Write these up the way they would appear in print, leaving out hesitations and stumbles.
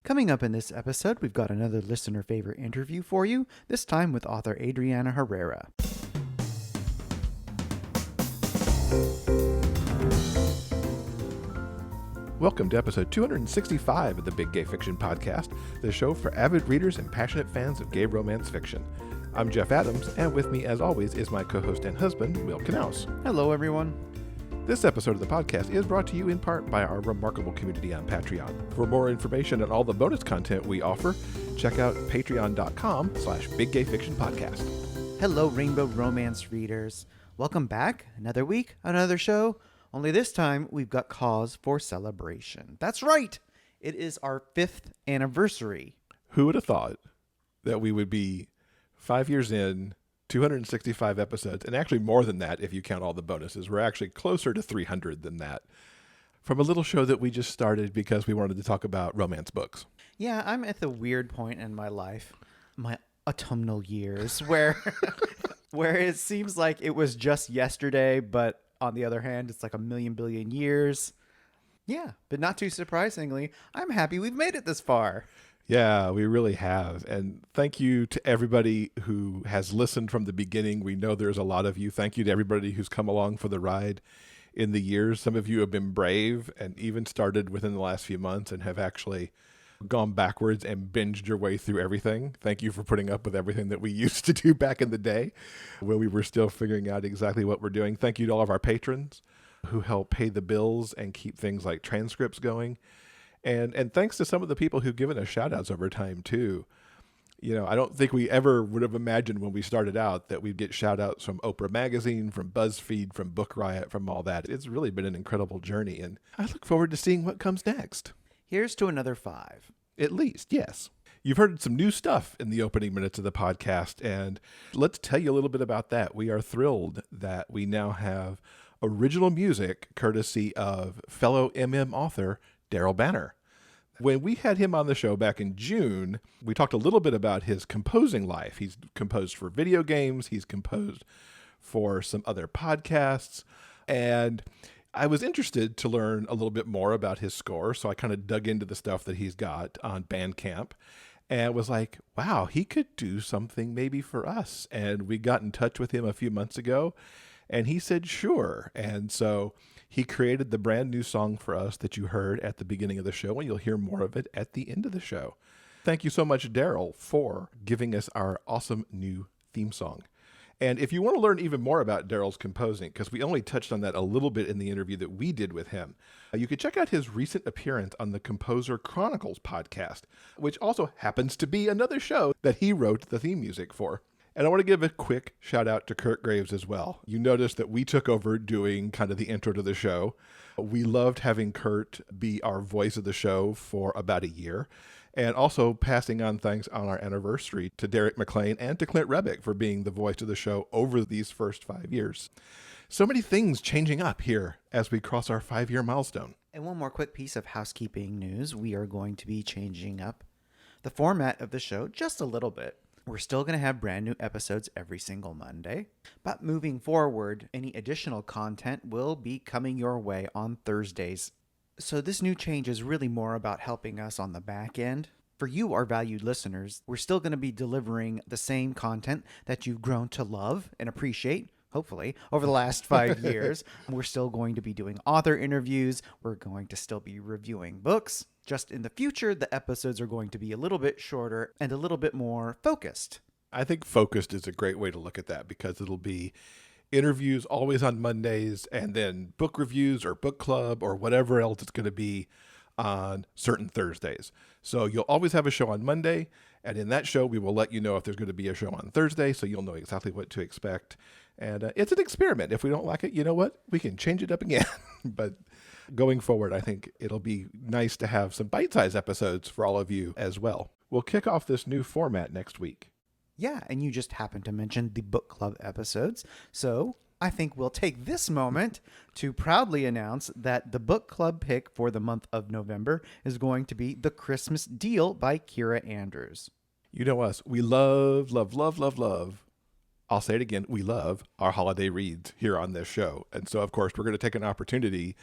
Coming up in this episode, we've got another listener favorite interview for you, this time with author Adriana Herrera. Welcome to episode 265 of the Big Gay Fiction Podcast, the show for avid readers and passionate fans of gay romance fiction. I'm Jeff Adams, and with me, as always, is my co-host and husband, Will Knaus. Hello, everyone. This episode of the podcast is brought to you in part by our remarkable community on Patreon. For more information on all the bonus content we offer, check out patreon.com/biggayfictionpodcast. Hello, Rainbow Romance readers. Welcome back. Another week, another show. Only this time, we've got cause for celebration. That's right. It is our 5th anniversary. Who would have thought that we would be 5 years in, 265 episodes, and actually more than that if you count all the bonuses. We're actually closer to 300 than that. From a little show that we just started because we wanted to talk about romance books. Yeah, I'm at the weird point in my life, my autumnal years, where where it seems like it was just yesterday, but on the other hand, it's like a million billion years. Yeah, but not too surprisingly, I'm happy we've made it this far. Yeah, we really have. And thank you to everybody who has listened from the beginning. We know there's a lot of you. Thank you to everybody who's come along for the ride in the years. Some of you have been brave and even started within the last few months and have actually gone backwards and binged your way through everything. Thank you for putting up with everything that we used to do back in the day when we were still figuring out exactly what we're doing. Thank you to all of our patrons who help pay the bills and keep things like transcripts going. And thanks to some of the people who've given us shout outs over time too. You know, I don't think we ever would have imagined when we started out that we'd get shout outs from Oprah Magazine, from BuzzFeed, from Book Riot, from all that. It's really been an incredible journey, and I look forward to seeing what comes next. Here's to another 5. At least, yes. You've heard some new stuff in the opening minutes of the podcast, and let's tell you a little bit about that. We are thrilled that we now have original music courtesy of fellow MM author Daryl Banner. When we had him on the show back in June, we talked a little bit about his composing life. He's composed for video games. He's composed for some other podcasts. And I was interested to learn a little bit more about his score. So I kind of dug into the stuff that he's got on Bandcamp and was like, wow, he could do something maybe for us. And we got in touch with him a few months ago and he said, sure. And so he created the brand new song for us that you heard at the beginning of the show, and you'll hear more of it at the end of the show. Thank you so much, Daryl, for giving us our awesome new theme song. And if you want to learn even more about Daryl's composing, because we only touched on that a little bit in the interview that we did with him, you can check out his recent appearance on the Composer Chronicles podcast, which also happens to be another show that he wrote the theme music for. And I want to give a quick shout out to Kurt Graves as well. You noticed that we took over doing kind of the intro to the show. We loved having Kurt be our voice of the show for about a year, and also passing on thanks on our anniversary to Derek McLean and to Clint Rebick for being the voice of the show over these first 5 years. So many things changing up here as we cross our 5-year milestone. And one more quick piece of housekeeping news. We are going to be changing up the format of the show just a little bit. We're still going to have brand new episodes every single Monday, but moving forward, any additional content will be coming your way on Thursdays. So this new change is really more about helping us on the back end. For you, our valued listeners, we're still going to be delivering the same content that you've grown to love and appreciate, hopefully, over the last 5 years. We're still going to be doing author interviews. We're going to still be reviewing books. Just in the future, the episodes are going to be a little bit shorter and a little bit more focused. I think focused is a great way to look at that because it'll be interviews always on Mondays and then book reviews or book club or whatever else it's going to be on certain Thursdays. So you'll always have a show on Monday, and in that show, we will let you know if there's going to be a show on Thursday, so you'll know exactly what to expect. And it's an experiment. If we don't like it, you know what? We can change it up again. But going forward, I think it'll be nice to have some bite-sized episodes for all of you as well. We'll kick off this new format next week. Yeah, and you just happened to mention the book club episodes, so I think we'll take this moment to proudly announce that the book club pick for the month of November is going to be The Christmas Deal by Keira Andrews. You know us. We love, love, love, love, love. I'll say it again. We love our holiday reads here on this show. And so, of course, we're going to take an opportunity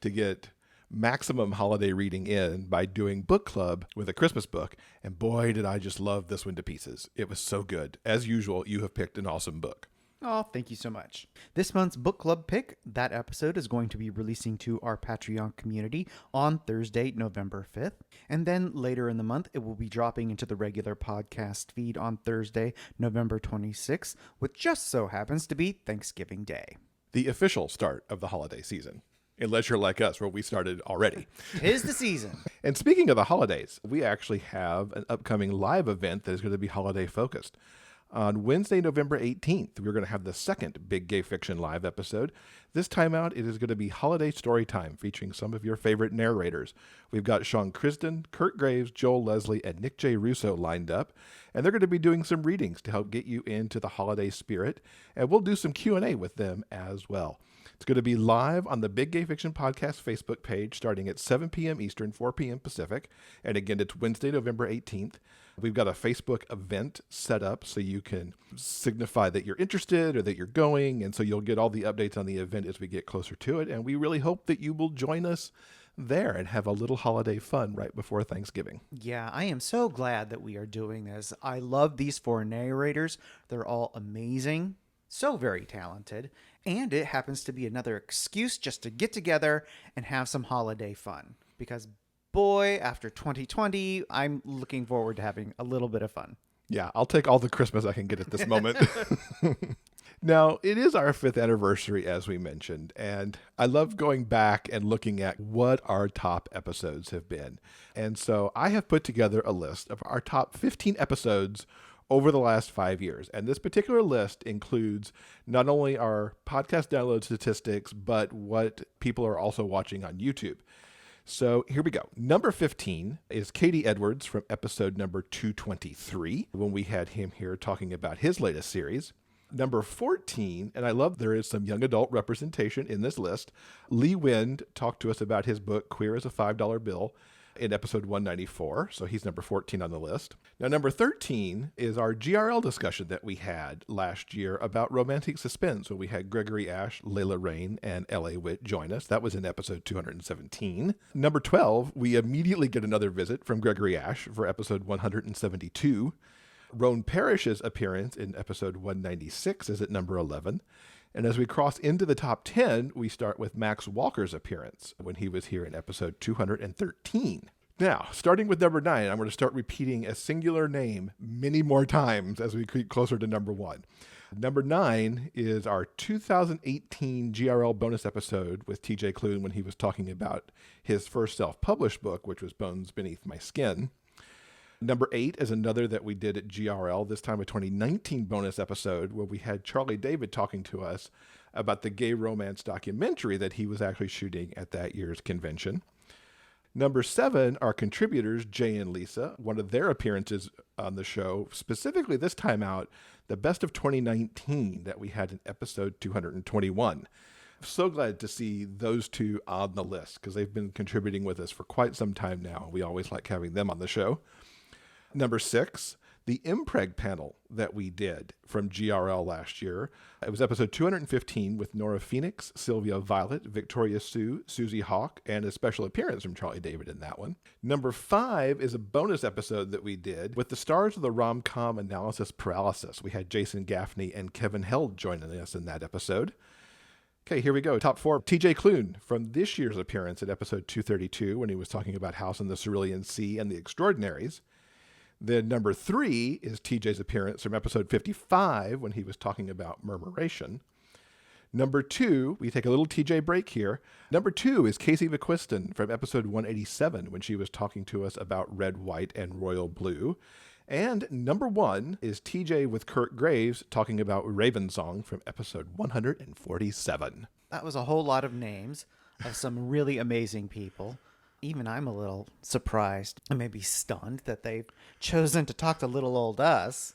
to get maximum holiday reading in by doing book club with a Christmas book. And boy, did I just love this one to pieces. It was so good. As usual, you have picked an awesome book. Oh, thank you so much. This month's book club pick, that episode is going to be releasing to our Patreon community on Thursday, November 5th. And then later in the month, it will be dropping into the regular podcast feed on Thursday, November 26th, which just so happens to be Thanksgiving Day. The official start of the holiday season. Unless you're like us, where we started already. 'Tis the season. And speaking of the holidays, we actually have an upcoming live event that is going to be holiday focused. On Wednesday, November 18th, we're going to have the second Big Gay Fiction live episode. This time out, it is going to be Holiday Storytime, featuring some of your favorite narrators. We've got Sean Crisden, Kurt Graves, Joel Leslie, and Nick J. Russo lined up, and they're going to be doing some readings to help get you into the holiday spirit, and we'll do some Q&A with them as well. It's going to be live on the Big Gay Fiction Podcast Facebook page starting at 7 p.m. Eastern, 4 p.m. Pacific. And again, it's Wednesday, November 18th. We've got a Facebook event set up so you can signify that you're interested or that you're going. And so you'll get all the updates on the event as we get closer to it. And we really hope that you will join us there and have a little holiday fun right before Thanksgiving. Yeah, I am so glad that we are doing this. I love these four narrators. They're all amazing. So very talented, and it happens to be another excuse just to get together and have some holiday fun. Because boy, after 2020, I'm looking forward to having a little bit of fun. Yeah, I'll take all the Christmas I can get at this moment. Now, it is our 5th anniversary, as we mentioned, and I love going back and looking at what our top episodes have been. And so I have put together a list of our top 15 episodes over the last 5 years. And this particular list includes not only our podcast download statistics, but what people are also watching on YouTube. So here we go. Number 15 is Katie Edwards from episode number 223, when we had him here talking about his latest series. Number 14, and I love there is some young adult representation in this list, Lee Wind talked to us about his book, Queer as a $5 Bill, in episode 194, so he's number 14 on the list. Now, number 13 is our GRL discussion that we had last year about romantic suspense, when we had Gregory Ash, Layla Rain, and L.A. Witt join us. That was in episode 217. Number 12, we immediately get another visit from Gregory Ash for episode 172. Roan Parrish's appearance in episode 196 is at number 11. And as we cross into the top 10, we start with Max Walker's appearance when he was here in episode 213. Now, starting with number 9, I'm going to start repeating a singular name many more times as we creep closer to number 1. Number 9 is our 2018 GRL bonus episode with TJ Klune when he was talking about his first self-published book, which was Bones Beneath My Skin. Number 8 is another that we did at GRL, this time a 2019 bonus episode where we had Charlie David talking to us about the gay romance documentary that he was actually shooting at that year's convention. Number 7 are contributors Jay and Lisa, one of their appearances on the show, specifically this time out, the best of 2019 that we had in episode 221. So glad to see those two on the list because they've been contributing with us for quite some time now. We always like having them on the show. Number 6, the Impreg panel that we did from GRL last year. It was episode 215 with Nora Phoenix, Sylvia Violet, Victoria Sue, Susie Hawk, and a special appearance from Charlie David in that one. Number 5 is a bonus episode that we did with the stars of the rom-com Analysis Paralysis. We had Jason Gaffney and Kevin Held joining us in that episode. Okay, here we go. Top 4, TJ Klune from this year's appearance at episode 232 when he was talking about House in the Cerulean Sea and the Extraordinaries. Then number 3 is TJ's appearance from episode 55 when he was talking about Murmuration. Number 2, we take a little TJ break here. Number 2 is Casey McQuiston from episode 187 when she was talking to us about Red, White, and Royal Blue. And number 1 is TJ with Kurt Graves talking about Ravensong from episode 147. That was a whole lot of names of some really amazing people. Even I'm a little surprised and maybe stunned that they've chosen to talk to little old us.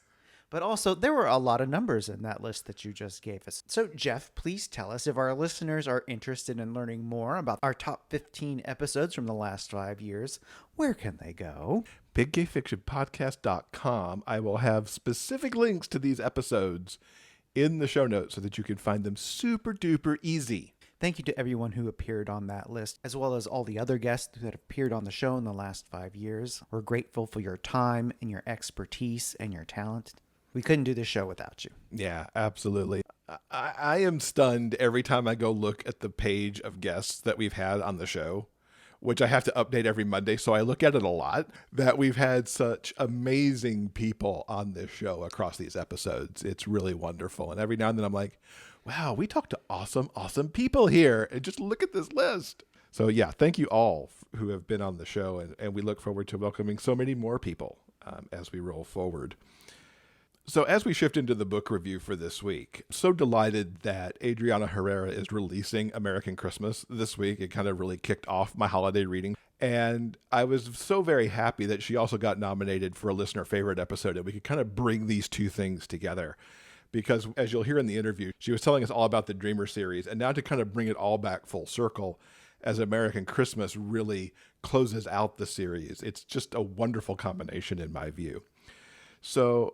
But also, there were a lot of numbers in that list that you just gave us. So, Jeff, please tell us if our listeners are interested in learning more about our top 15 episodes from the last 5 years, where can they go? BigGayFictionPodcast.com. I will have specific links to these episodes in the show notes so that you can find them super duper easy. Thank you to everyone who appeared on that list, as well as all the other guests that have appeared on the show in the last 5 years. We're grateful for your time and your expertise and your talent. We couldn't do this show without you. Yeah, absolutely. I am stunned every time I go look at the page of guests that we've had on the show, which I have to update every Monday, so I look at it a lot, that we've had such amazing people on this show across these episodes. It's really wonderful. And every now and then I'm like, wow, we talked to awesome, awesome people here. And just look at this list. So yeah, thank you all who have been on the show. And we look forward to welcoming so many more people as we roll forward. So as we shift into the book review for this week, so delighted that Adriana Herrera is releasing American Christmas this week. It kind of really kicked off my holiday reading. And I was so very happy that she also got nominated for a listener favorite episode, and we could kind of bring these two things together. Because as you'll hear in the interview, she was telling us all about the Dreamer series, and now to kind of bring it all back full circle as American Christmas really closes out the series. It's just a wonderful combination in my view. So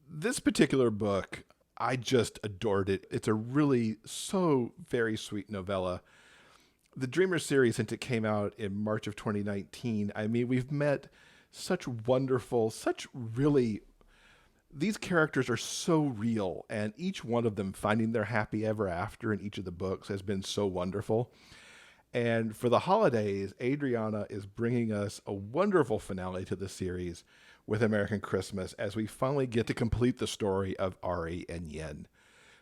this particular book, I just adored it. It's a really so very sweet novella. The Dreamer series, since it came out in March of 2019, I mean, we've met such wonderful, such really... These characters are so real, and each one of them finding their happy ever after in each of the books has been so wonderful. And for the holidays, Adriana is bringing us a wonderful finale to the series with American Christmas as we finally get to complete the story of Ari and Yen.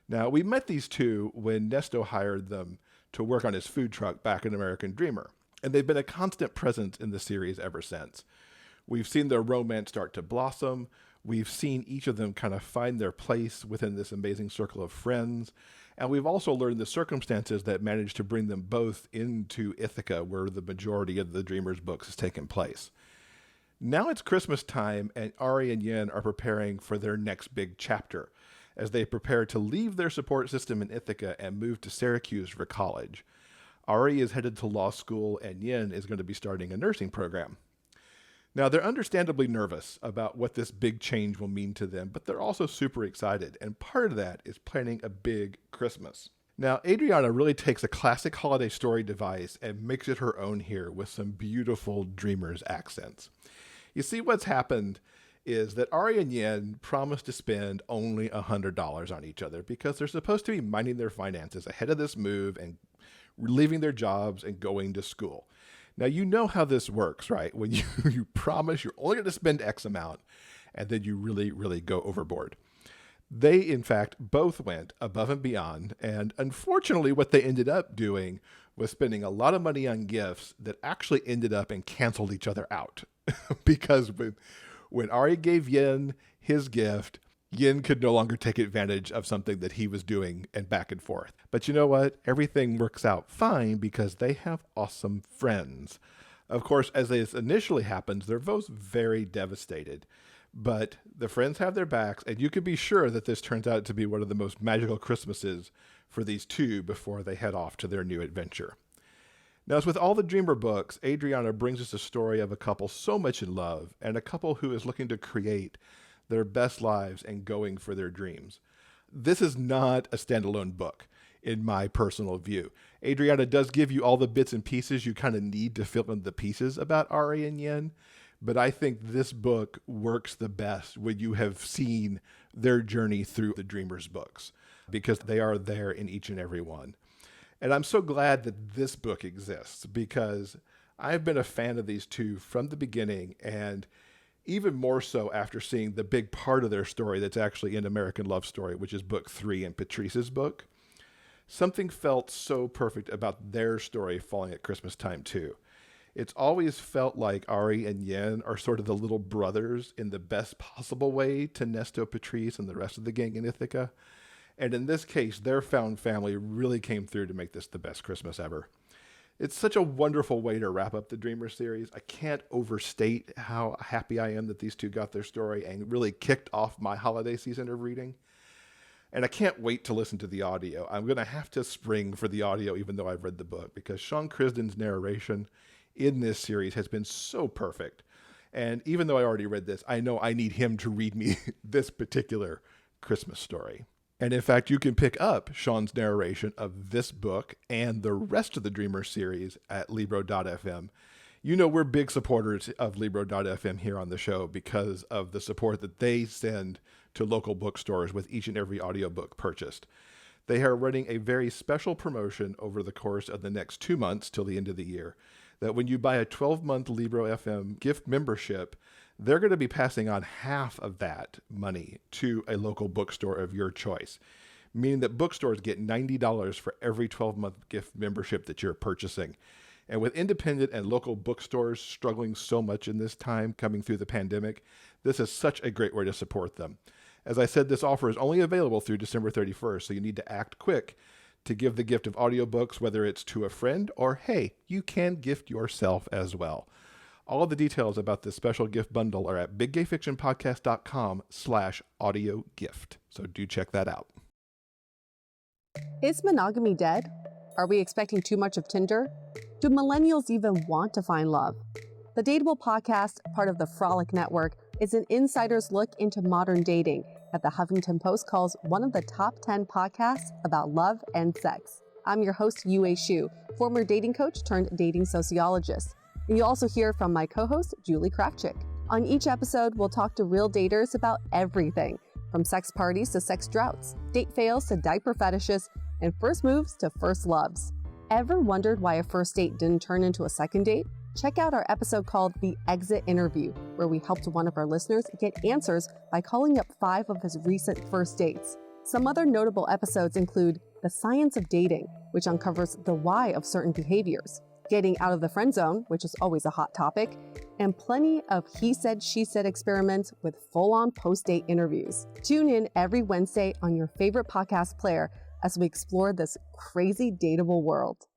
Now, we met these two when Nesto hired them to work on his food truck back in American Dreamer, and they've been a constant presence in the series ever since. We've seen their romance start to blossom. We've seen each of them kind of find their place within this amazing circle of friends. And we've also learned the circumstances that managed to bring them both into Ithaca, where the majority of the Dreamers books has taken place. Now it's Christmas time, and Ari and Yen are preparing for their next big chapter as they prepare to leave their support system in Ithaca and move to Syracuse for college. Ari is headed to law school, and Yen is going to be starting a nursing program. Now, they're understandably nervous about what this big change will mean to them, but they're also super excited, and part of that is planning a big Christmas. Now, Adriana really takes a classic holiday story device and makes it her own here with some beautiful Dreamers accents. You see, what's happened is that Ari and Yen promised to spend only $100 on each other because they're supposed to be minding their finances ahead of this move and leaving their jobs and going to school. Now, you know how this works, right? When you promise you're only going to spend X amount, and then you really, really go overboard. They, in fact, both went above and beyond, and unfortunately, what they ended up doing was spending a lot of money on gifts that actually ended up and canceled each other out. Because when Ari gave Yen his gift, Yin could no longer take advantage of something that he was doing and back and forth. But you know what? Everything works out fine because they have awesome friends. Of course, as this initially happens, they're both very devastated. But the friends have their backs, and you can be sure that this turns out to be one of the most magical Christmases for these two before they head off to their new adventure. Now, as with all the Dreamer books, Adriana brings us a story of a couple so much in love, and a couple who is looking to create their best lives and going for their dreams. This is not a standalone book, in my personal view. Adriana does give you all the bits and pieces you kind of need to fill in the pieces about Ari and Yen, but I think this book works the best when you have seen their journey through the Dreamers books, because they are there in each and every one. And I'm so glad that this book exists, because I've been a fan of these two from the beginning, and even more so after seeing the big part of their story that's actually in American Love Story, which is book 3 in Patrice's book. Something felt so perfect about their story falling at Christmas time too. It's always felt like Ari and Yen are sort of the little brothers in the best possible way to Nesto, Patrice, and the rest of the gang in Ithaca. And in this case, their found family really came through to make this the best Christmas ever. It's such a wonderful way to wrap up the Dreamer series. I can't overstate how happy I am that these two got their story and really kicked off my holiday season of reading. And I can't wait to listen to the audio. I'm going to have to spring for the audio even though I've read the book, because Sean Crisden's narration in this series has been so perfect. And even though I already read this, I know I need him to read me this particular Christmas story. And in fact, you can pick up Sean's narration of this book and the rest of the Dreamer series at Libro.fm. You know, we're big supporters of Libro.fm here on the show because of the support that they send to local bookstores with each and every audiobook purchased. They are running a very special promotion over the course of the next 2 months till the end of the year, that when you buy a 12-month Libro.fm gift membership, they're going to be passing on half of that money to a local bookstore of your choice, meaning that bookstores get $90 for every 12-month gift membership that you're purchasing. And with independent and local bookstores struggling so much in this time coming through the pandemic, this is such a great way to support them. As I said, this offer is only available through December 31st, so you need to act quick to give the gift of audiobooks, whether it's to a friend or, hey, you can gift yourself as well. All of the details about this special gift bundle are at biggayfictionpodcast.com/audio gift. So do check that out. Is monogamy dead? Are we expecting too much of Tinder? Do millennials even want to find love? The Dateable podcast, part of the Frolic Network, is an insider's look into modern dating that the Huffington Post calls one of the top 10 podcasts about love and sex. I'm your host, Yue Xu, former dating coach turned dating sociologist. And you'll also hear from my co-host, Julie Kravchik. On each episode, we'll talk to real daters about everything, from sex parties to sex droughts, date fails to diaper fetishes, and first moves to first loves. Ever wondered why a first date didn't turn into a second date? Check out our episode called The Exit Interview, where we helped one of our listeners get answers by calling up 5 of his recent first dates. Some other notable episodes include The Science of Dating, which uncovers the why of certain behaviors, Getting Out of the Friend Zone, which is always a hot topic, and plenty of he said, she said experiments with full-on post-date interviews. Tune in every Wednesday on your favorite podcast player as we explore this crazy dateable world.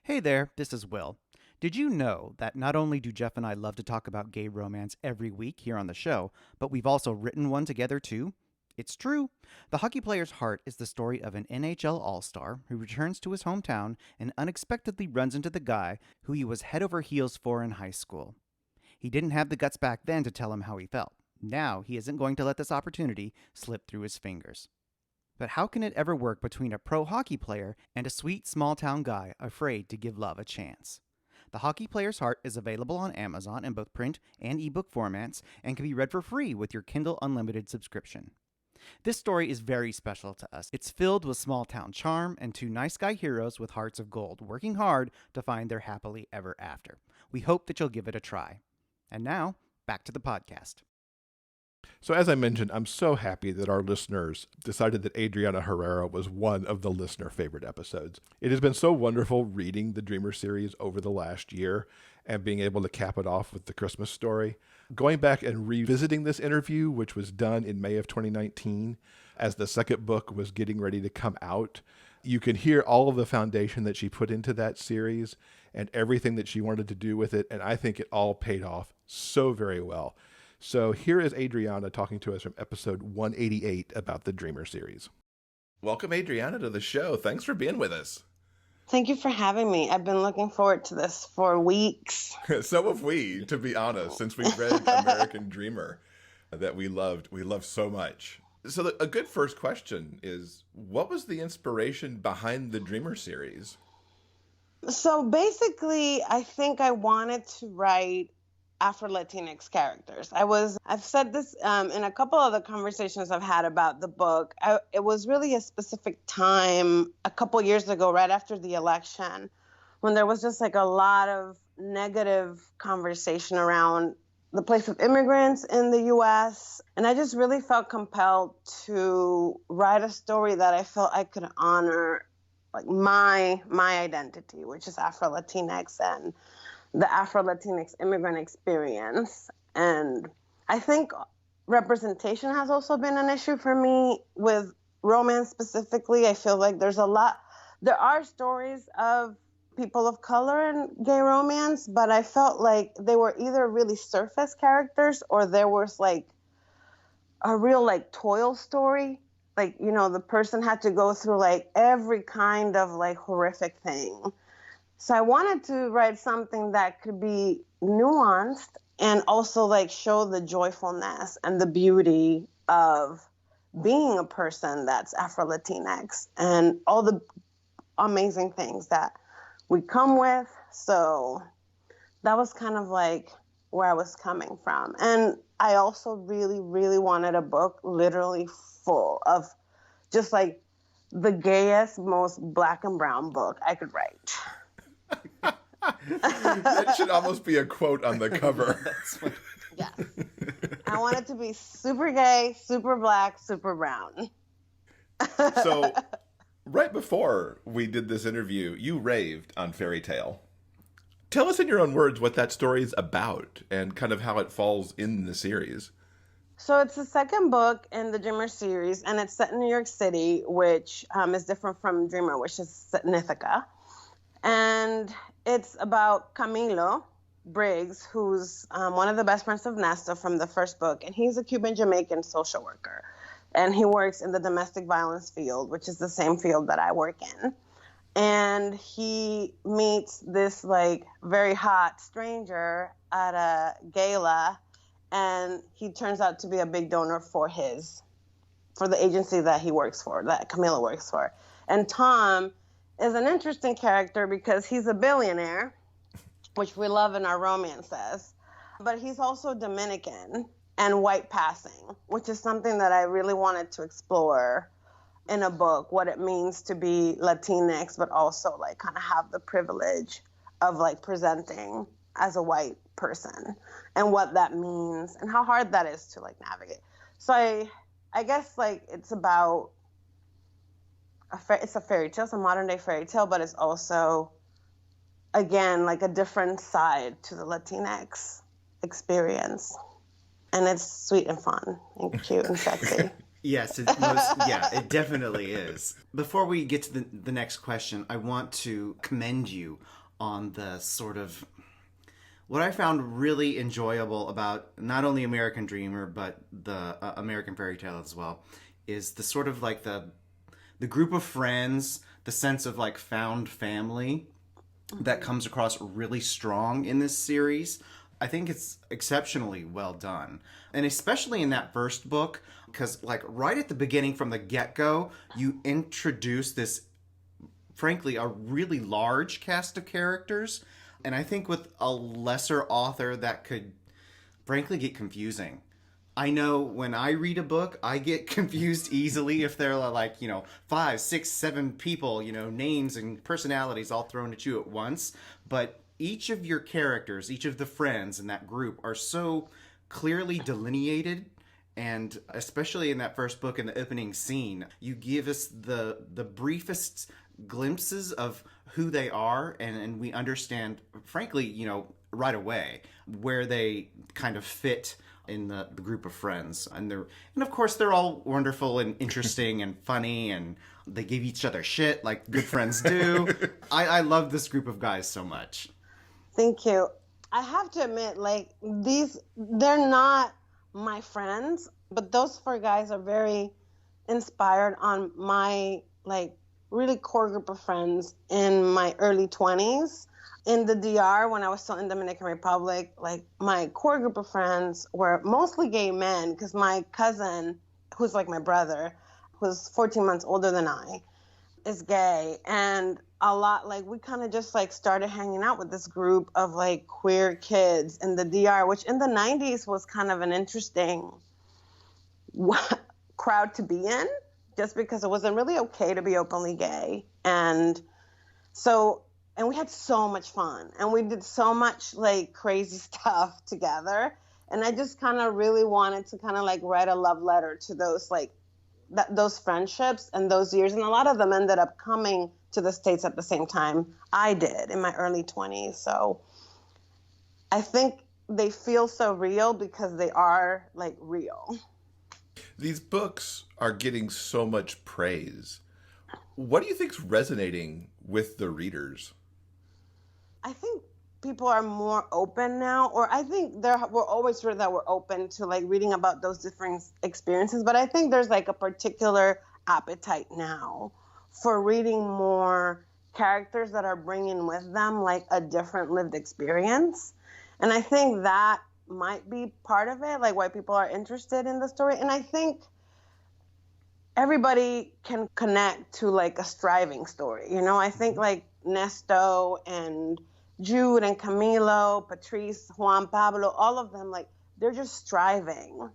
Hey there, this is Will. Did you know that not only do Jeff and I love to talk about gay romance every week here on the show, but we've also written one together too? It's true. The Hockey Player's Heart is the story of an NHL All-Star who returns to his hometown and unexpectedly runs into the guy who he was head over heels for in high school. He didn't have the guts back then to tell him how he felt. Now he isn't going to let this opportunity slip through his fingers. But how can it ever work between a pro hockey player and a sweet small-town guy afraid to give love a chance? The Hockey Player's Heart is available on Amazon in both print and ebook formats and can be read for free with your Kindle Unlimited subscription. This story is very special to us. It's filled with small-town charm and 2 nice guy heroes with hearts of gold working hard to find their happily ever after. We hope that you'll give it a try. And now, back to the podcast. So as I mentioned, I'm so happy that our listeners decided that Adriana Herrera was one of the listener favorite episodes. It has been so wonderful reading the Dreamer series over the last year and being able to cap it off with the Christmas story. Going back and revisiting this interview, which was done in May of 2019, as the second book was getting ready to come out, you can hear all of the foundation that she put into that series and everything that she wanted to do with it. And I think it all paid off so very well. So here is Adriana talking to us from episode 188 about the Dreamer series. Welcome, Adriana, to the show. Thanks for being with us. Thank you for having me. I've been looking forward to this for weeks. So have we, to be honest, since we read American Dreamer that we loved so much. So a good first question is, what was the inspiration behind the Dreamer series? So basically, I think I wanted to write Afro-Latinx characters. I've said this in a couple of the conversations I've had about the book. It was really a specific time a couple years ago, right after the election, when there was just like a lot of negative conversation around the place of immigrants in the U.S. And I just really felt compelled to write a story that I felt I could honor like my identity, which is Afro-Latinx and the Afro-Latinx immigrant experience. And I think representation has also been an issue for me with romance specifically. I feel like there are stories of people of color in gay romance, but I felt like they were either really surface characters or there was like a real like toil story. Like, you know, the person had to go through like every kind of like horrific thing. So I wanted to write something that could be nuanced and also like show the joyfulness and the beauty of being a person that's Afro-Latinx and all the amazing things that we come with. So that was kind of like where I was coming from. And I also really, really wanted a book literally full of just like the gayest, most black and brown book I could write. That should almost be a quote on the cover. Yes. I want it to be super gay, super black, super brown. So, right before we did this interview, you raved on Fairy Tale. Tell us in your own words what that story is about and kind of how it falls in the series. So it's the second book in the Dreamer series, and it's set in New York City, which is different from Dreamer, which is set in Ithaca. And it's about Camilo Briggs, who's one of the best friends of Nesta from the first book, and he's a Cuban-Jamaican social worker. And he works in the domestic violence field, which is the same field that I work in. And he meets this like very hot stranger at a gala, and he turns out to be a big donor for the agency that he works for, that Camila works for. And Tom is an interesting character because he's a billionaire, which we love in our romances, but he's also Dominican and white passing, which is something that I really wanted to explore in a book, what it means to be Latinx, but also like kind of have the privilege of like presenting as a white person and what that means and how hard that is to like navigate. So I guess like it's about it's a fairy tale, it's a modern day fairy tale, but it's also, again, like a different side to the Latinx experience. And it's sweet and fun and cute and sexy. Yes, it definitely is. Before we get to the next question, I want to commend you on the sort of what I found really enjoyable about not only American Dreamer, but the American Fairy Tale as well, is the sort of like the group of friends, the sense of like found family that comes across really strong in this series. I think it's exceptionally well done. And especially in that first book, because like right at the beginning from the get-go, you introduce this, frankly, a really large cast of characters. And I think with a lesser author that could, frankly, get confusing. I know when I read a book, I get confused easily if there are like, 5, 6, 7 people, names and personalities all thrown at you at once. But each of your characters, each of the friends in that group are so clearly delineated. And especially in that first book, in the opening scene, you give us the briefest glimpses of who they are. And we understand, frankly, right away where they kind of fit in the group of friends. And of course they're all wonderful and interesting and funny, and they give each other shit like good friends do. I love this group of guys so much. Like you. I have to admit, like, they're not my friends, but those 4 guys are very inspired on my like really core group of friends in my early 20s. In the DR, when I was still in Dominican Republic, like my core group of friends were mostly gay men, because my cousin, who's like my brother, who's 14 months older than I, is gay. And a lot, like, we kind of just like started hanging out with this group of like queer kids in the DR, which in the 90s was kind of an interesting crowd to be in, just because it wasn't really okay to be openly gay. And we had so much fun, and we did so much like crazy stuff together. And I just kind of really wanted to kind of like write a love letter to those like those friendships and those years. And a lot of them ended up coming to the States at the same time I did in my early 20s. So I think they feel so real because they are like real. These books are getting so much praise. What do you think's resonating with the readers? I think people are more open now, or I think we're always sure that we're open to like reading about those different experiences, but I think there's like a particular appetite now for reading more characters that are bringing with them like a different lived experience. And I think that might be part of it, like why people are interested in the story. And I think everybody can connect to like a striving story. You know, I think like Nesto and Jude and Camilo, Patrice, Juan Pablo, all of them, like they're just striving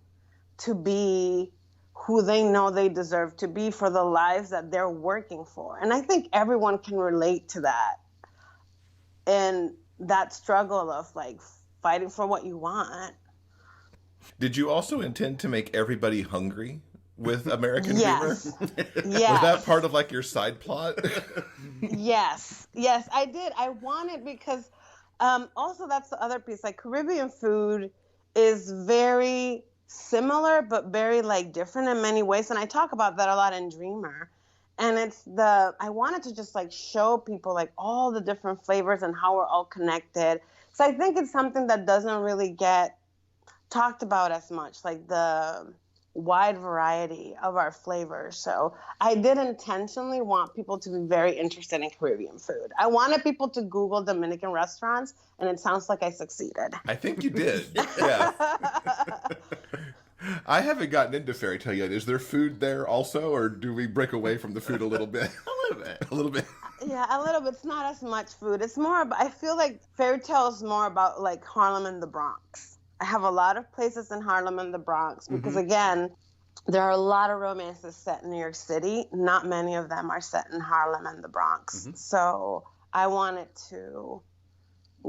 to be who they know they deserve to be for the lives that they're working for. And I think everyone can relate to that. And that struggle of like fighting for what you want. Did you also intend to make everybody hungry with American Yes. Dreamer? Yes. Was that part of like your side plot? Yes, I did. I wanted because also that's the other piece. Like Caribbean food is very similar, but very like different in many ways. And I talk about that a lot in Dreamer. And I wanted to just like show people like all the different flavors and how we're all connected. So I think it's something that doesn't really get talked about as much, like the wide variety of our flavors. So I did intentionally want people to be very interested in Caribbean food. I wanted people to Google Dominican restaurants, and it sounds like I succeeded. I think you did. Yeah. I haven't gotten into Fairy Tale yet. Is there food there also, or do we break away from the food a little bit? A little bit. A little bit. Yeah, a little bit. It's not as much food. It's more about, I feel like Fairy Tale is more about like Harlem and the Bronx. I have a lot of places in Harlem and the Bronx because, again, there are a lot of romances set in New York City. Not many of them are set in Harlem and the Bronx. So I wanted to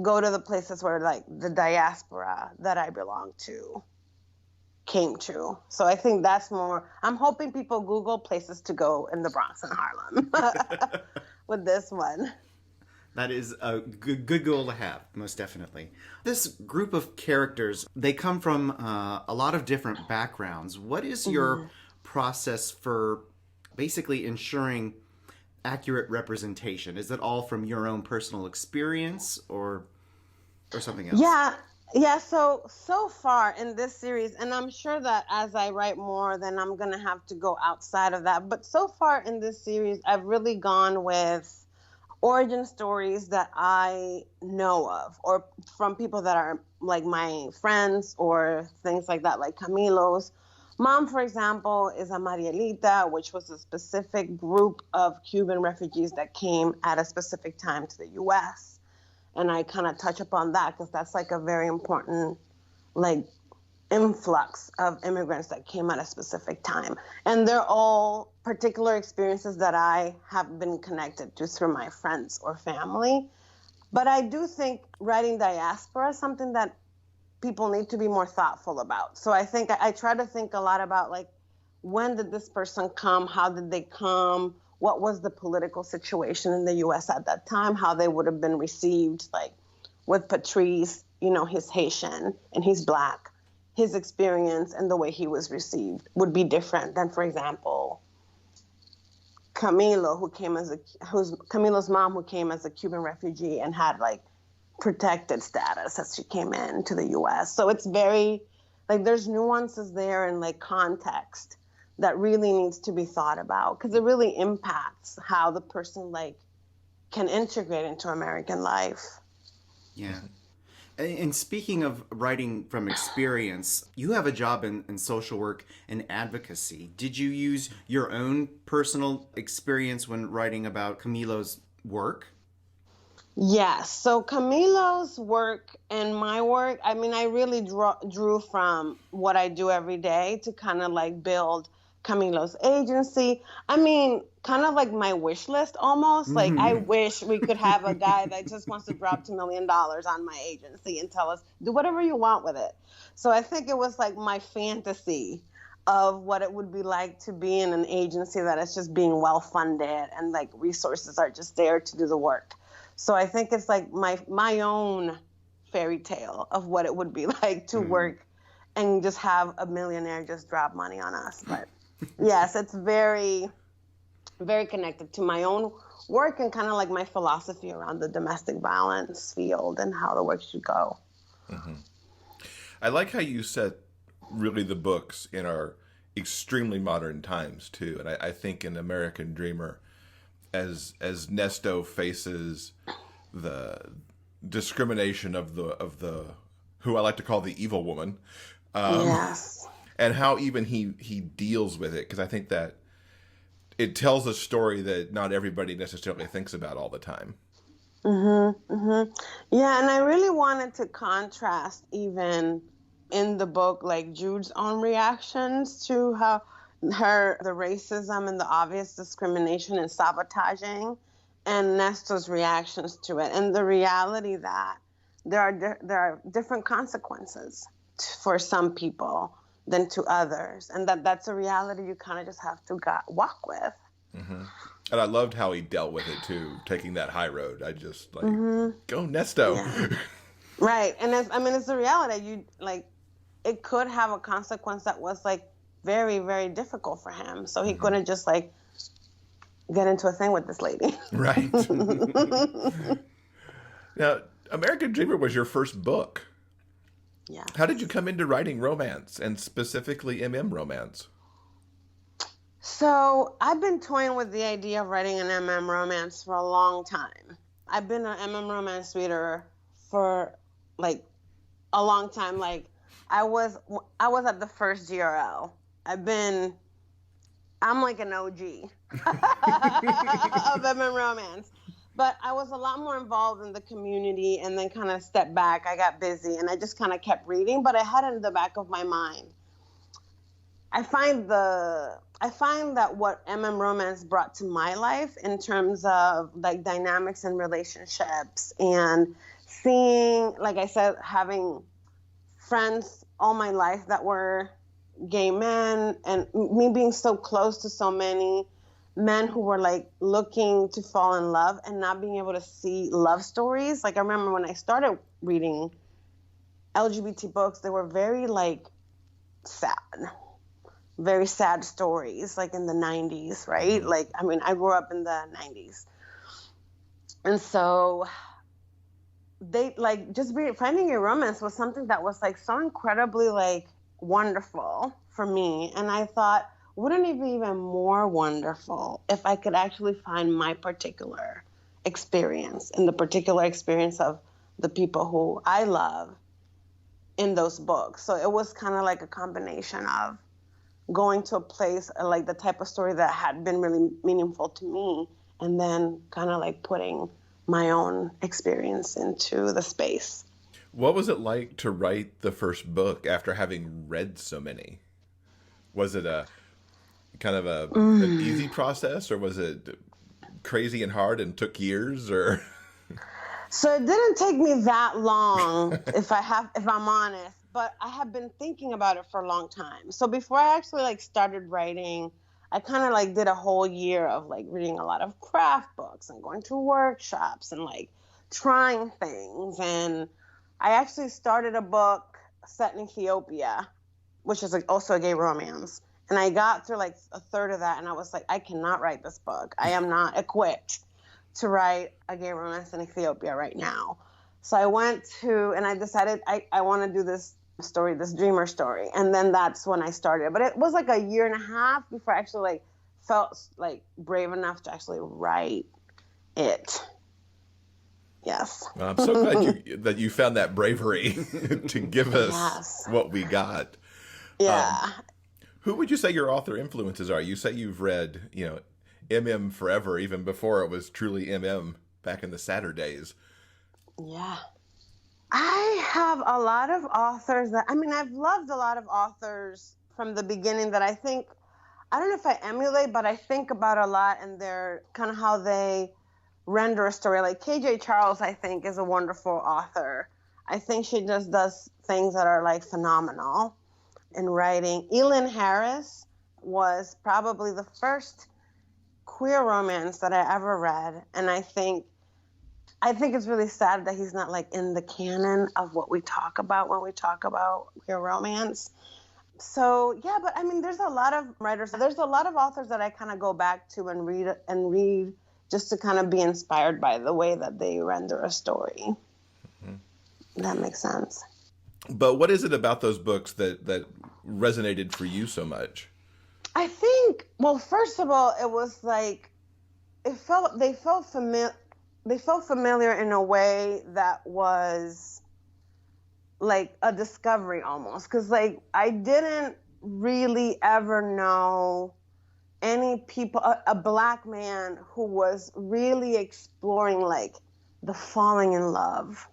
go to the places where, like, the diaspora that I belong to came to. So I think that's more, I'm hoping people Google places to go in the Bronx and Harlem with this one. That is a good goal to have, most definitely. This group of characters, they come from a lot of different backgrounds. What is your process for basically ensuring accurate representation? Is it all from your own personal experience or something else? Yeah. So far in this series, and I'm sure that as I write more, then I'm going to have to go outside of that. But so far in this series, I've really gone with origin stories that I know of, or from people that are like my friends or things like that, like Camilo's mom, for example, is a Marielita, which was a specific group of Cuban refugees that came at a specific time to the U.S. And I kind of touch upon that because that's like a very important like influx of immigrants that came at a specific time. And they're all particular experiences that I have been connected to through my friends or family. But I do think writing diaspora is something that people need to be more thoughtful about. So I think I try to think a lot about like, when did this person come? How did they come? What was the political situation in the U.S. at that time? How they would have been received, like with Patrice, you know, he's Haitian and he's Black. His experience and the way he was received would be different than, for example, Camilo's mom, who came as a Cuban refugee and had like protected status as she came into the U.S. So it's very, like, there's nuances there and like context that really needs to be thought about because it really impacts how the person like can integrate into American life. Yeah. And speaking of writing from experience, you have a job in social work and advocacy. Did you use your own personal experience when writing about Camilo's work? Yes. So Camilo's work and my work, I mean, I really drew from what I do every day to kind of like build Camilo's agency. I mean, kind of like my wish list almost. Like, I wish we could have a guy that just wants to drop $2 million on my agency and tell us, do whatever you want with it. So I think it was like my fantasy of what it would be like to be in an agency that is just being well funded and like resources are just there to do the work. So I think it's like my own fairy tale of what it would be like to work and just have a millionaire just drop money on us. But yes, it's very, very connected to my own work and kind of like my philosophy around the domestic violence field and how the work should go. Mm-hmm. I like how you set really the books in our extremely modern times too. And I think in American Dreamer, as Nesto faces the discrimination of the who I like to call the evil woman, Yes. and how even he deals with it, because I think that it tells a story that not everybody necessarily thinks about all the time. Yeah, and I really wanted to contrast even in the book, like Jude's own reactions to how the racism and the obvious discrimination and sabotaging, and Nestor's reactions to it, and the reality that there are different consequences for some people than to others, and that's a reality you kind of just have to walk with. And I loved how he dealt with it too, taking that high road. I just like, go Nesto. Yeah. Right, and it's the reality. You like, it could have a consequence that was like very, very difficult for him. So he couldn't just like get into a thing with this lady. Right. Now, American Dreamer was your first book. Yeah. How did you come into writing romance, and specifically romance? So I've been toying with the idea of writing an romance for a long time. I've been an romance reader for like a long time. Like I was at the first GRL. I'm like an OG of romance. But I was a lot more involved in the community, and then kind of stepped back. I got busy, and I just kind of kept reading, but I had it in the back of my mind. I find that what romance brought to my life in terms of like dynamics and relationships, and seeing, like I said, having friends all my life that were gay men, and me being so close to so many men who were like looking to fall in love and not being able to see love stories. Like I remember when I started reading LGBT books, they were very like sad, very sad stories, like in the 90s, right? Like, I mean, I grew up in the 90s. And so they like just finding a romance was something that was like so incredibly like wonderful for me. And I thought, wouldn't it be even more wonderful if I could actually find my particular experience and the particular experience of the people who I love in those books? So it was kind of like a combination of going to a place, like the type of story that had been really meaningful to me, and then kind of like putting my own experience into the space. What was it like to write the first book after having read so many? Was it a kind of an easy process, or was it crazy and hard and took years, or? So it didn't take me that long, if I'm honest, but I have been thinking about it for a long time. So before I actually like started writing, I kind of like did a whole year of like reading a lot of craft books and going to workshops and like trying things. And I actually started a book set in Ethiopia, which is like also a gay romance. And I got through like a third of that, and I was like, I cannot write this book. I am not equipped to write a gay romance in Ethiopia right now. So I went to, and I decided I want to do this story, this dreamer story. And then that's when I started. But it was like a year and a half before I actually like felt like brave enough to actually write it. Yes. Well, I'm so glad that you found that bravery to give us what we got. Yeah. Who would you say your author influences are? You say you've read, forever, even before it was truly back in the Saturdays. Yeah. I have a lot of authors I've loved a lot of authors from the beginning that I don't know if I emulate, but I think about a lot, and they're kind of how they render a story. Like KJ Charles, I think, is a wonderful author. I think she just does things that are like phenomenal in writing. Elin Harris was probably the first queer romance that I ever read, and I think it's really sad that he's not like in the canon of what we talk about when we talk about queer romance. So yeah, but I mean, there's a lot of writers. There's a lot of authors that I kind of go back to and read just to kind of be inspired by the way that they render a story. Mm-hmm. That makes sense. But what is it about those books that resonated for you so much? I think, well, first of all, it was like they felt familiar in a way that was like a discovery almost, because like I didn't really ever know any people, a Black man who was really exploring like the falling in love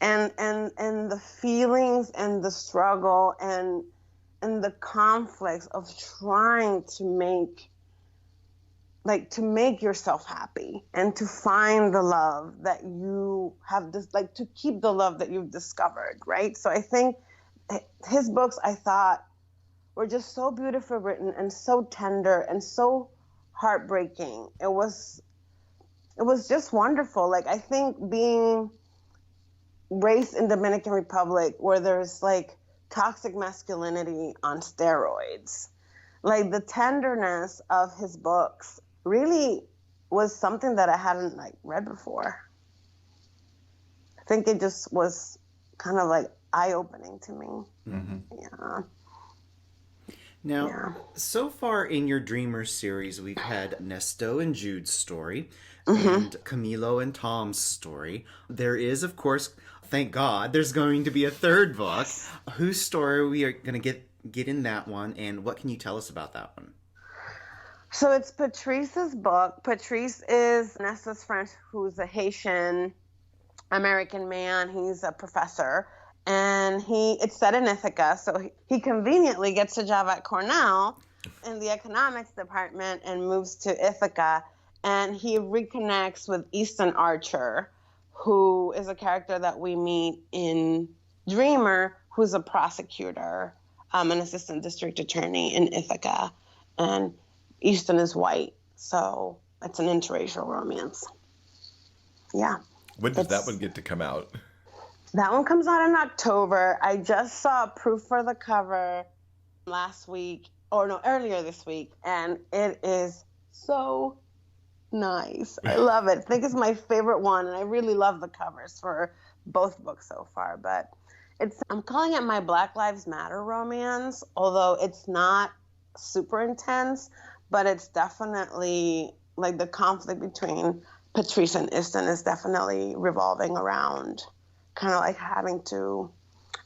and the feelings and the struggle and the conflicts of trying to make yourself happy and to find the love that you have, like to keep the love that you've discovered, right? So I think his books, I thought, were just so beautifully written and so tender and so heartbreaking. It was just wonderful. Like, I think being raised in Dominican Republic where there's like toxic masculinity on steroids, like the tenderness of his books really was something that I hadn't like read before. I think it just was kind of like eye-opening to me. Mm-hmm. Yeah. Now, so far in your Dreamers series, we've had Nesto and Jude's story, and Camilo and Tom's story. There is, of course, thank God, there's going to be a third book. Whose story we are going to get in that one, and what can you tell us about that one? So it's Patrice's book. Patrice is Nesto's friend who's a Haitian American man. He's a professor. And it's set in Ithaca, so he conveniently gets a job at Cornell in the economics department and moves to Ithaca. And he reconnects with Easton Archer, who is a character that we meet in Dreamer, who's a prosecutor, an assistant district attorney in Ithaca. And Easton is white, so it's an interracial romance. Yeah. When does that one get to come out? That one comes out in October. I just saw proof for the cover earlier this week, and it is so nice. I love it. I think it's my favorite one, and I really love the covers for both books so far. But I'm calling it my Black Lives Matter romance, although it's not super intense, but it's definitely like the conflict between Patrice and Easton is definitely revolving around kind of like having to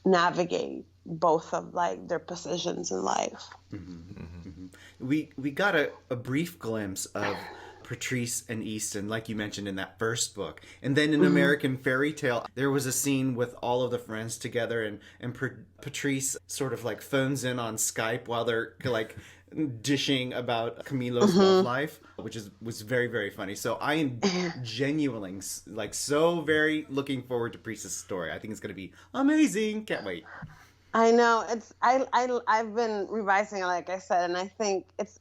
navigate both of like their positions in life. Mm-hmm. Mm-hmm. We got a brief glimpse of Patrice and Easton, like you mentioned in that first book. And then in American Fairy Tale, there was a scene with all of the friends together and Patrice sort of like phones in on Skype while they're like dishing about Camilo's love life, which was very, very funny. So I am genuinely like so very looking forward to Patrice's story. I think it's going to be amazing. Can't wait. I know I've been revising it, like I said, and I think it's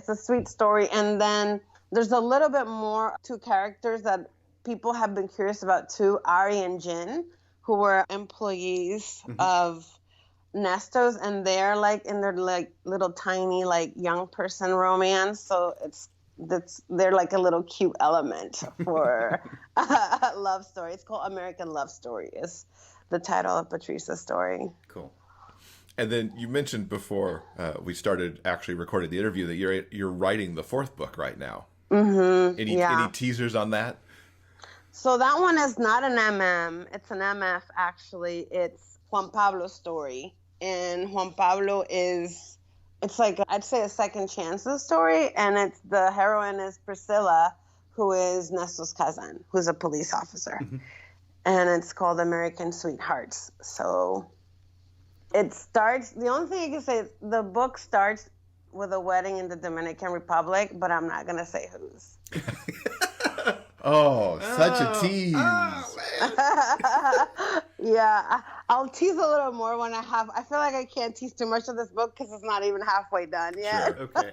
a sweet story. And then there's a little bit more to characters that people have been curious about too. Ari and Jin, who were employees of Nesto's, and they're like in their like little tiny like young person romance. So they're like a little cute element for a love story. It's called American Love Story is the title of Patrice's story. Cool. And then you mentioned before we started actually recording the interview that you're writing the fourth book right now. Mm-hmm. Any teasers on that? So that one is not an MM. It's an MF actually. It's Juan Pablo's story. And Juan Pablo it's like, I'd say a second chances story. And the heroine is Priscilla, who is Nesto's cousin, who's a police officer. And it's called American Sweethearts. So the only thing I can say is the book starts with a wedding in the Dominican Republic, but I'm not going to say whose. Oh, such a tease. Yeah, I'll tease a little more when I feel like I can't tease too much of this book because it's not even halfway done yet. Sure, okay.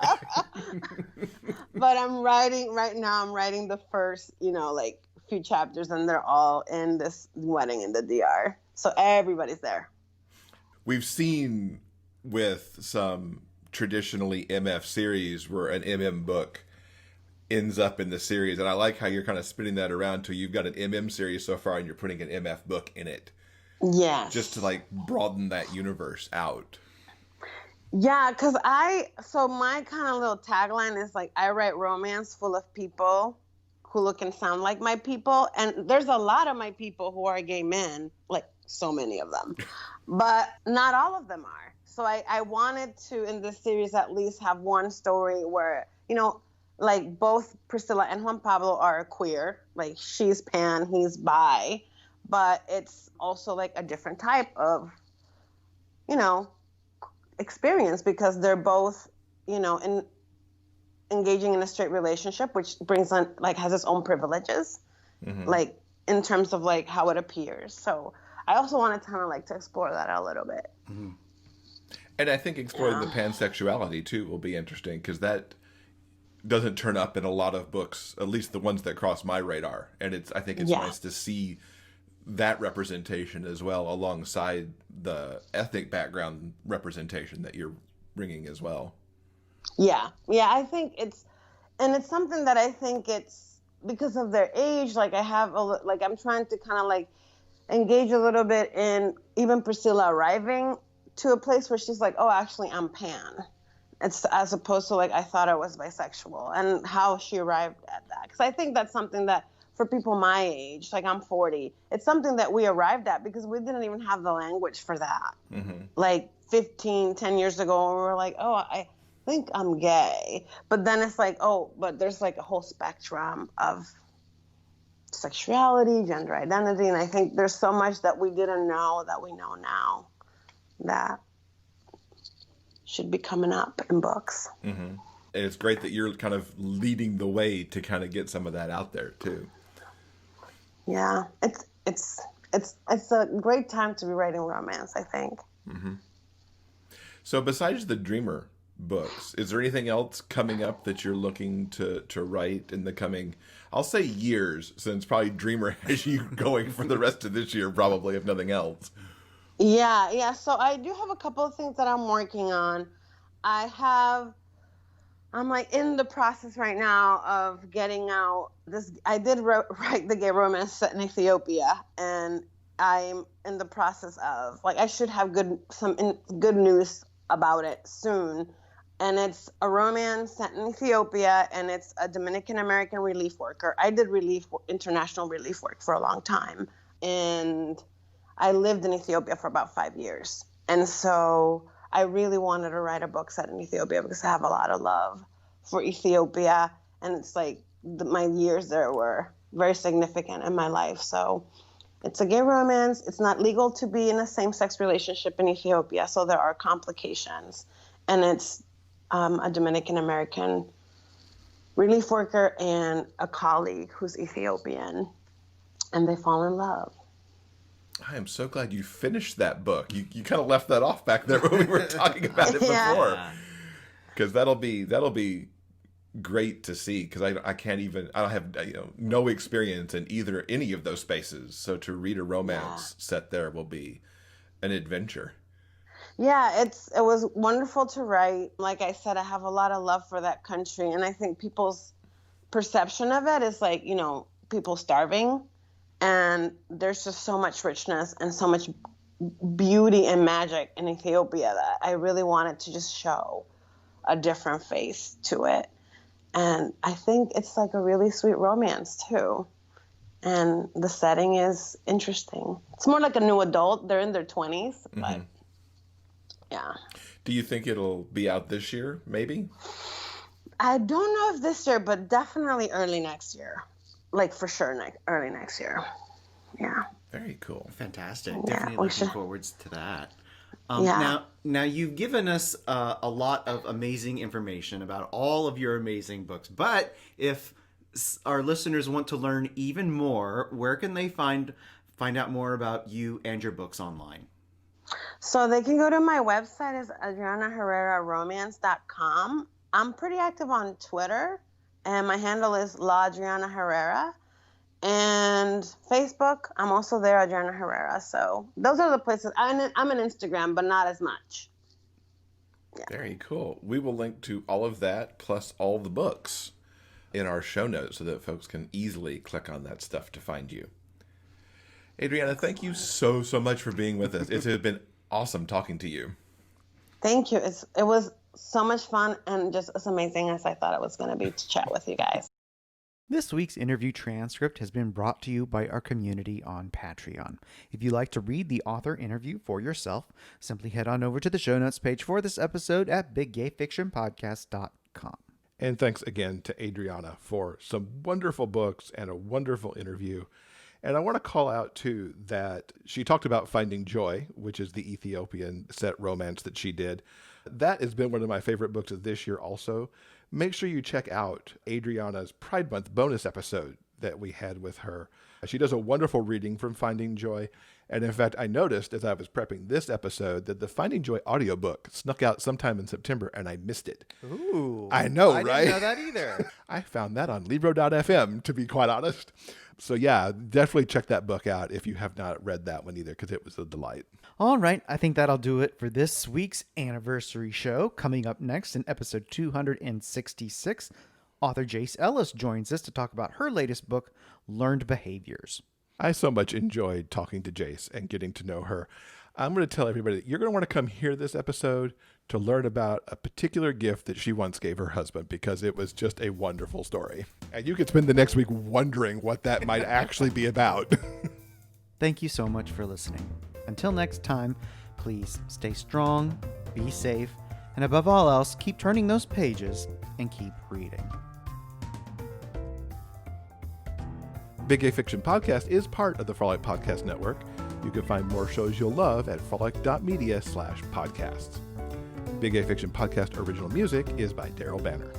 But I'm writing the first, like few chapters, and they're all in this wedding in the DR. So everybody's there. We've seen with some traditionally MF series where an MM book ends up in the series, and I like how you're kind of spinning that around to you've got an MM series so far and you're putting an MF book in it. Yes. Just to like broaden that universe out. Yeah, because my kind of little tagline is like, I write romance full of people who look and sound like my people, and there's a lot of my people who are gay men, like so many of them, but not all of them are. So I wanted to, in this series, at least have one story where, like both Priscilla and Juan Pablo are queer. Like she's pan, he's bi, but it's also like a different type of, experience because they're both, engaging in a straight relationship, which brings on, like, has its own privileges, like in terms of like how it appears. So I also wanted to kind of like to explore that a little bit. And I think exploring the pansexuality too will be interesting because that doesn't turn up in a lot of books, at least the ones that cross my radar. And I think it's nice to see that representation as well alongside the ethnic background representation that you're bringing as well. Yeah, I think it's something that I think it's because of their age. Like I'm trying to kind of like engage a little bit in even Priscilla arriving to a place where she's like, oh, actually I'm pan. It's as opposed to like, I thought I was bisexual, and how she arrived at that. Because I think that's something that for people my age, like I'm 40, it's something that we arrived at because we didn't even have the language for that. Like 10 years ago, we were like, oh, I think I'm gay. But then it's like, oh, but there's like a whole spectrum of sexuality, gender identity. And I think there's so much that we didn't know that we know now that should be coming up in books. And it's great that you're kind of leading the way to kind of get some of that out there too. Yeah, it's a great time to be writing romance, I think. So besides the Dreamer books, is there anything else coming up that you're looking to write in the coming, I'll say years, since probably Dreamer has you going for the rest of this year, probably, if nothing else? Yeah. So I do have a couple of things that I'm working on. I'm like in the process right now of getting out this. I did write the gay romance set in Ethiopia, and I'm in the process of like I should have some good news about it soon. And it's a romance set in Ethiopia, and it's a Dominican American relief worker. I did international relief work for a long time, and I lived in Ethiopia for about 5 years. And so I really wanted to write a book set in Ethiopia because I have a lot of love for Ethiopia. And it's like my years there were very significant in my life. So it's a gay romance. It's not legal to be in a same-sex relationship in Ethiopia, so there are complications. And it's a Dominican-American relief worker and a colleague who's Ethiopian, and they fall in love. I am so glad you finished that book. You kind of left that off back there when we were talking about it before. Because that'll be great to see, because I don't have no experience in any of those spaces. So to read a romance set there will be an adventure. Yeah, it was wonderful to write. Like I said, I have a lot of love for that country, and I think people's perception of it is like, people starving. And there's just so much richness and so much beauty and magic in Ethiopia that I really wanted to just show a different face to it. And I think it's like a really sweet romance too. And the setting is interesting. It's more like a new adult. They're in their 20s, but yeah. Do you think it'll be out this year, maybe? I don't know if this year, but definitely early next year. Like for sure, early next year. Yeah. Very cool. Fantastic. Yeah, Definitely looking forward to that. Yeah. Now you've given us a lot of amazing information about all of your amazing books. But if our listeners want to learn even more, where can they find out more about you and your books online? So they can go to my website, is adrianaherreraromance.com. I'm pretty active on Twitter. And my handle is La Adriana Herrera. And Facebook, I'm also there, Adriana Herrera. So those are the places. I'm on Instagram, but not as much. Yeah. Very cool. We will link to all of that, plus all the books, in our show notes so that folks can easily click on that stuff to find you. Adriana, thank you so much for being with us. It's been awesome talking to you. Thank you. It was so much fun and just as amazing as I thought it was going to be to chat with you guys. This week's interview transcript has been brought to you by our community on Patreon. If you'd like to read the author interview for yourself, simply head on over to the show notes page for this episode at biggayfictionpodcast.com. And thanks again to Adriana for some wonderful books and a wonderful interview. And I want to call out, too, that she talked about Finding Joy, which is the Ethiopian set romance that she did. That has been one of my favorite books of this year also. Make sure you check out Adriana's Pride Month bonus episode that we had with her. She does a wonderful reading from Finding Joy. And in fact, I noticed as I was prepping this episode that the Finding Joy audiobook snuck out sometime in September and I missed it. Ooh. I know, I right? didn't know that either. I found that on Libro.fm, to be quite honest. So yeah, definitely check that book out if you have not read that one either, because it was a delight. All right, I think that'll do it for this week's anniversary show. Coming up next in episode 266, author Jace Ellis joins us to talk about her latest book, Learned Behaviors. I so much enjoyed talking to Jace and getting to know her. I'm going to tell everybody that you're going to want to come hear this episode to learn about a particular gift that she once gave her husband, because it was just a wonderful story. And you could spend the next week wondering what that might actually be about. Thank you so much for listening. Until next time, please stay strong, be safe, and above all else, keep turning those pages and keep reading. Big Gay Fiction Podcast is part of the Frolic Podcast Network. You can find more shows you'll love at frolic.media/podcasts. Big Gay Fiction Podcast original music is by Daryl Banner.